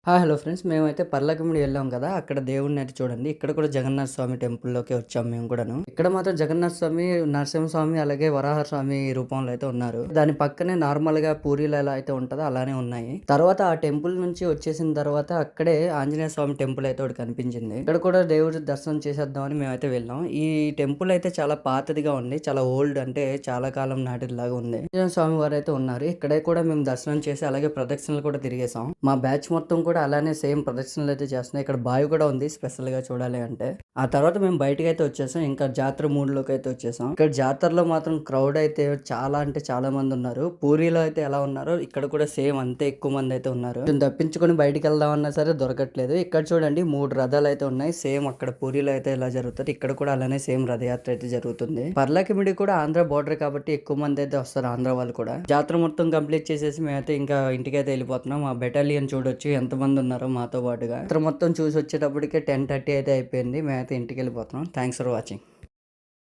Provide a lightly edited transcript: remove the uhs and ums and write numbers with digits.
Hello friends. మేమైతే పర్లాకిమిడి వెళ్ళాం కదా! అక్కడ దేవుడినైతే చూడండి. ఇక్కడ కూడా జగన్నాథ స్వామి టెంపుల్‌లోకే వచ్చాం మేము కూడాను. ఇక్కడ మాత్రం జగన్నాథ స్వామి, నరసింహస్వామి అలాగే వరాహ స్వామి రూపంలో అయితే ఉన్నారు. దాని పక్కనే నార్మల్‌గా పూరీలు ఎలా అయితే ఉంటదో అలానే ఉన్నాయి. తర్వాత ఆ టెంపుల్ నుంచి వచ్చేసిన తర్వాత అక్కడే ఆంజనేయ స్వామి టెంపుల్ అయితే ఒకటి కనిపించింది. ఇక్కడ కూడా దేవుడి దర్శనం చేసేద్దామని మేమైతే వెళ్ళాం. ఈ టెంపుల్ అయితే చాలా పాతదిగా ఉంది. చాలా ఓల్డ్, అంటే చాలా కాలం నాటిదిలాగా ఉంది. ఆంజనేయ స్వామి వారైతే ఉన్నారు. ఇక్కడే కూడా మేము దర్శనం చేసి అలాగే ప్రదక్షిణలు కూడా తిరిగేసాం. మా బ్యాచ్ మొత్తం కూడా అలానే సేమ్ ప్రదక్షిణలు అయితే చేస్తున్నాయి. ఇక్కడ బావి కూడా ఉంది స్పెషల్ గా చూడాలి అంటే. ఆ తర్వాత మేము బయటకి అయితే వచ్చేసాం. ఇంకా జాతర మూడ్లోకి అయితే వచ్చేసాం. ఇక్కడ జాతరలో మాత్రం క్రౌడ్ అయితే చాలా అంటే చాలా మంది ఉన్నారు. పూరిలో అయితే ఎలా ఉన్నారో ఇక్కడ కూడా సేమ్ అంతే ఎక్కువ మంది అయితే ఉన్నారు. కొంచెం తప్పించుకొని బయటికి వెళ్దామన్నా సరే దొరకట్లేదు. ఇక్కడ చూడండి 3 రథాలు అయితే ఉన్నాయి. సేమ్ అక్కడ పూరిలో అయితే ఎలా జరుగుతుంది ఇక్కడ కూడా అలానే సేమ్ రథయాత్ర అయితే జరుగుతుంది. పర్లాకిమిడి కూడా ఆంధ్ర బోర్డర్ కాబట్టి ఎక్కువ మంది అయితే వస్తారు. ఆంధ్ర వాళ్ళు కూడా. జాతర మొత్తం కంప్లీట్ చేసేసి మేమైతే ఇంకా ఇంటికైతే వెళ్ళిపోతున్నాం. మా బెటాలియన్ చూడొచ్చు ఎంతమంది ఉన్నారో మాతో పాటుగా. జాతర మొత్తం చూసి వచ్చేటప్పటికే 10:30 అయితే అయిపోయింది. మేమైతే ఇంటికి వెళ్ళిపోతున్నాం. Thanks for watching.